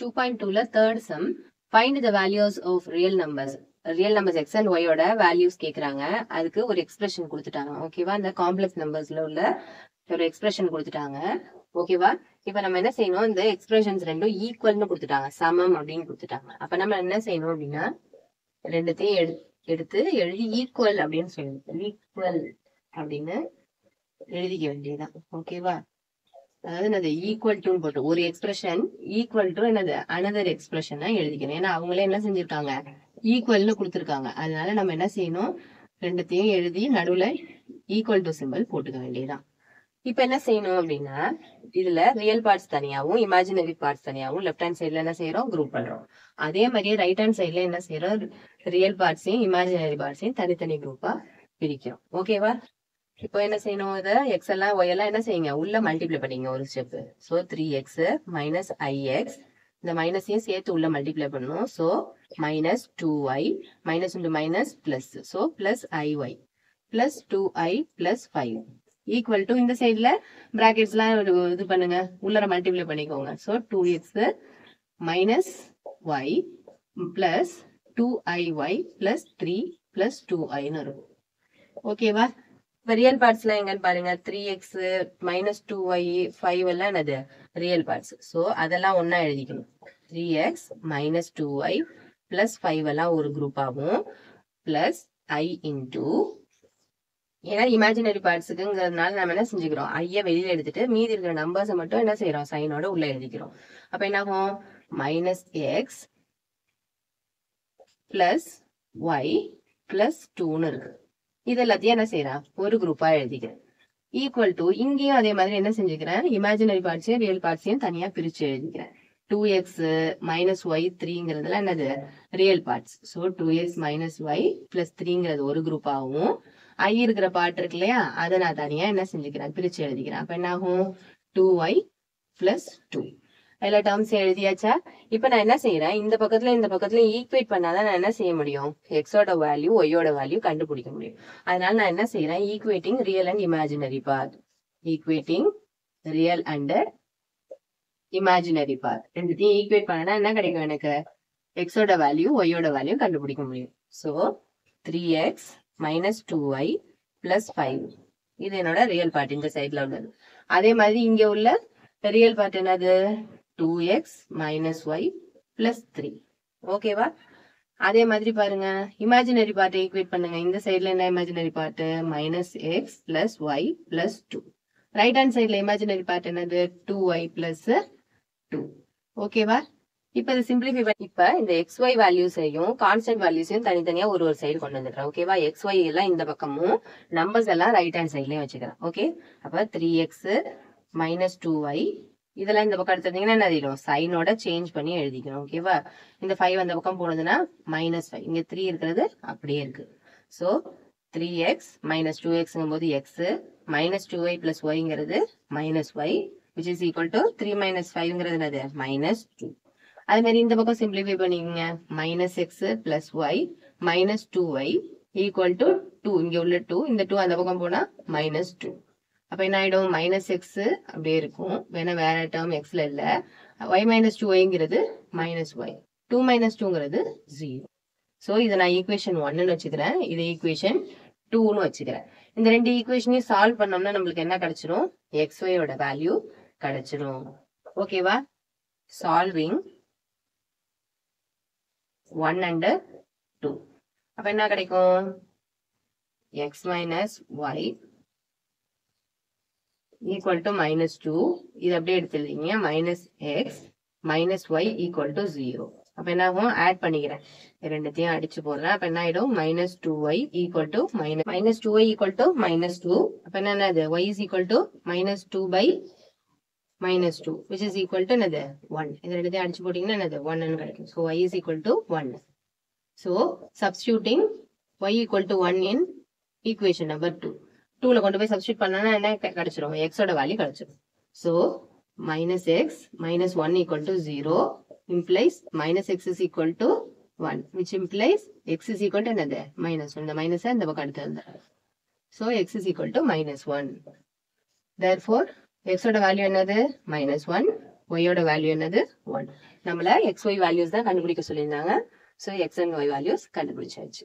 2.2ல third sum find the values of real numbers x and y ஓட values கேக்குறாங்க. அதுக்கு ஒரு எக்ஸ்பிரஷன் கொடுத்துட்டாங்க. ஓகேவா? இந்த காம்ப்ளெக்ஸ் நம்பர்ஸ்ல உள்ள ஒரு எக்ஸ்பிரஷன் கொடுத்துட்டாங்க. ஓகேவா? இப்ப நம்ம என்ன செய்யணும், இந்த எக்ஸ்பிரஷன்ஸ் ரெண்டும் ஈக்குவல்னு கொடுத்துட்டாங்க, சமம் அப்படின்னு கொடுத்துட்டாங்க. அப்ப நம்ம என்ன செய்யணும் அப்படின்னா ரெண்டுத்தையும் எடுத்து எழுதி ஈக்குவல் அப்படின்னு சொல்லணும். ஈக்குவல் அப்படின்னு எழுதிக்க வேண்டியதுதான். ஓகேவா? அதாவது என்னது ஈக்குவல் டு போட்டு ஒரு எக்ஸ்பிரஷன் ஈக்குவல் டு என்னது அனதர் எக்ஸ்பிரஷன் எழுதிக்கணும். ஏன்னா அவங்களே என்ன செஞ்சிருக்காங்க, ஈக்குவல்னு கொடுத்துருக்காங்க. அதனால நம்ம என்ன செய்யணும், ரெண்டுத்தையும் எழுதி நடுவுல ஈக்குவல் டு சிம்பிள் போட்டுக்க வேண்டியதுதான். இப்ப என்ன செய்யணும் அப்படின்னா இதுல ரியல் பார்ட்ஸ் தனியாவும் இமேஜினரி பார்ட்ஸ் தனியாவும் லெஃப்ட் ஹேண்ட் சைட்ல என்ன செய்யறோம், குரூப் பண்றோம். அதே மாதிரியே ரைட் ஹேண்ட் சைட்ல என்ன செய்யறோம், ரியல் பார்ட்ஸையும் இமேஜினரி பார்ட்ஸையும் தனித்தனி குரூப்பா பிரிக்கிறோம். ஓகேவா? இப்போ என்ன செய்யணும், இதை எக்ஸ் எல்லாம் ஒய் எல்லாம் என்ன செய்யுங்க, உள்ள மல்டிப்ளை பண்ணிங்க ஒரு step. So 3x minus ix, இந்த மைனஸையும் சேர்த்து உள்ள மல்டிப்ளை பண்ணணும். So minus 2y minus into minus plus, so plus i y plus 2i plus 5 equal to இந்த சைட்ல பிராக்கெட்ஸ் எல்லாம் இது பண்ணுங்க, உள்ளர மல்டிப்ளை பண்ணிக்கோங்க. So 2x minus y plus 2iy plus 3 plus 2iன்னு இருக்கும். ஓகேவா? இப்ப ரியல் பார்ட்ஸ் எல்லாம் எங்கன்னு பாருங்க, 3x மைனஸ் 2y 5 எல்லாம் என்னது ரியல் பார்ட்ஸ். ஸோ அதெல்லாம் ஒன்னா எழுதிக்கணும். 3x மைனஸ் 2y பிளஸ் 5 எல்லாம் ஒரு குரூப் ஆகும், பிளஸ் i இன்டூ, ஏன்னா இமேஜினரி பார்ட்ஸுக்குங்கிறதுனால நம்ம என்ன செஞ்சுக்கிறோம், ஐய வெளியில எடுத்துட்டு மீதி இருக்கிற நம்பர்ஸை மட்டும் என்ன செய்யறோம், சைனோட உள்ள எழுதிக்கிறோம். அப்ப என்ன ஆகும், minus x plus y plus 2ன்னு இருக்கு. இது எல்லாத்தையும் என்ன செய்யறேன், ஒரு குரூப்பா எழுதிக்கிறேன். ஈக்குவல் டு இங்கேயும் அதே மாதிரி என்ன செஞ்சுக்கிறேன், இமேஜினரி பார்ட்ஸையும் ரியல் பார்ட்ஸையும் தனியா பிரிச்சு எழுதிக்கிறேன். 2x மைனஸ் ஒய் 3ங்கிறதுல என்னது real parts. So 2x minus y plus 3ங்கிறது ஒரு குரூப் ஆகும். ஐ இருக்கிற பார்ட் இருக்கு இல்லையா, அதை நான் தனியா என்ன செஞ்சுக்கிறேன், பிரிச்சு எழுதிக்கிறேன். அப்ப என்ன ஆகும், 2y பிளஸ் 2. எல்லா டேர்ம்ஸ் எழுதியாச்சா? இப்ப நான் என்ன செய்யறேன், இந்த பக்கத்துல ஈக்குவேட் பண்ணாதான் நான் என்ன செய்ய முடியும், எக்ஸோட வேல்யூ ஒய்யோட வேல்யூ கண்டுபிடிக்க முடியும். அதனால நான் என்ன செய்யறேன், equating real and imaginary part, equating real and imaginary part ரெண்டுத்தையும் ஈக்குவேட் பண்ணா என்ன கிடைக்கும், எனக்கு எக்ஸோட வேல்யூ ஒய்யோட வேல்யூ கண்டுபிடிக்க முடியும். So 3x minus 2y plus 5 இது என்னோட ரியல் பார்ட், இந்த சைட்ல உள்ளது. அதே மாதிரி இங்க உள்ள ரியல் பார்ட் என்னது, 2x மைனஸ் ஒய் பிளஸ் 3. ஓகேவா? அதே மாதிரி பாருங்க, இமேஜினரி பார்ட்டை ஈக்குவேட் பண்ணுங்க. இந்த சைட்ல என்ன imaginary part, minus x plus y plus 2. Right hand சைட்ல இமேஜினரி பார்ட் என்னது, 2y பிளஸ் 2. ஓகேவா? இப்ப இது சிம்பிளிஃபை பண்ணி இப்ப இந்த xy வேல்யூஸையும் கான்ஸ்டன்ட் வேல்யூஸையும் தனித்தனியா ஒரு சைடு கொண்டு வந்துடுறேன். ஓகேவா? xy எல்லாம் இந்த பக்கமும் நம்பர்ஸ் எல்லாம் ரைட் ஹேண்ட் சைட்லயும் வச்சுக்கிறேன். ஓகே, அப்ப 3x மைனஸ் 2y இதெல்லாம் இந்த பக்கம் எடுத்துட்டீங்கன்னா என்ன எழுதிடும், சைனோட சேஞ்ச் பண்ணி எழுதிக்கணும். ஓகேவா? இந்த 5 அந்த பக்கம் போனதுன்னா மைனஸ் 5, இங்க 3 இருக்கிறது அப்படியே இருக்கு. ஸோ 3x மைனஸ் 2xங்கும் போது எக்ஸ் மைனஸ் 2y பிளஸ் ஒய்ங்கிறது minus y which is equal to 3 minus 5ங்கிறது என்னது மைனஸ் 2. அதே மாதிரி இந்த பக்கம் சிம்பிளிஃபை பண்ணிக்கோங்க, minus x plus y minus 2y equal to 2, இங்க உள்ள 2 இந்த 2 அந்த பக்கம் போனா மைனஸ் 2. அப்ப என்ன ஆயிடும், மைனஸ் எக்ஸ் அப்படியே இருக்கும், வேணா வேற டேர்ம் எக்ஸ்ல இல்ல. y மைனஸ் 2yங்கிறது மைனஸ் ஒய், 2 மைனஸ் 2ங்கிறது 0. ஸோ இதை நான் ஈக்குவேஷன் 1ன்னு வச்சுக்கிறேன், இதை ஈக்குவேஷன் 2ன்னு வச்சுக்கிறேன். இந்த ரெண்டு ஈக்குவேஷனையும் சால்வ் பண்ணோம்னா நம்மளுக்கு என்ன கிடைச்சிரும், xyயோட வேல்யூ கிடைச்சிரும். ஓகேவா? Solving 1 and 2. அப்ப என்ன கிடைக்கும், x minus y equal to minus 2. இது அப்படியே எடுத்துருந்தீங்க, minus x minus y equal to 0. அப்ப என்ன ஆகும், ஆட் பண்ணிக்கிறேன், ரெண்டுத்தையும் அடிச்சு போடுறேன். அப்ப என்ன ஆயிடும், minus 2y equal to minus 2y equal to minus 2. அப்ப என்னது, y is equal to minus 2 by minus 2 which is equal to என்னது 1. இது ரெண்டுத்தையும் அடிச்சு போட்டீங்கன்னா என்னது 1ன்னு கிடைக்கும். So y is equal to 1. So substituting y equal to 1 in equation number 2. 2ல கொண்டு போய் சப்ஸ்டியூட் பண்ணா என்ன கிடைச்சிரும், x ஓட வேல்யூ கிடைச்சிரும். So minus x minus 1 equal to 0 implies minus x is equal to 1 which implies x is equal to என்னது minus 1. இந்த மைனஸை இந்த பக்கம் எடுத்து வந்துடுறேன். So x is equal to minus 1. Therefore x ஓட வேல்யூ என்னது minus 1. ஒய்யோட வேல்யூ என்னது 1. நம்மள xy வேல்யூஸ் தான் கண்டுபிடிக்க சொல்லியிருந்தாங்க. So x and y values கண்டுபிடிச்சாச்சு.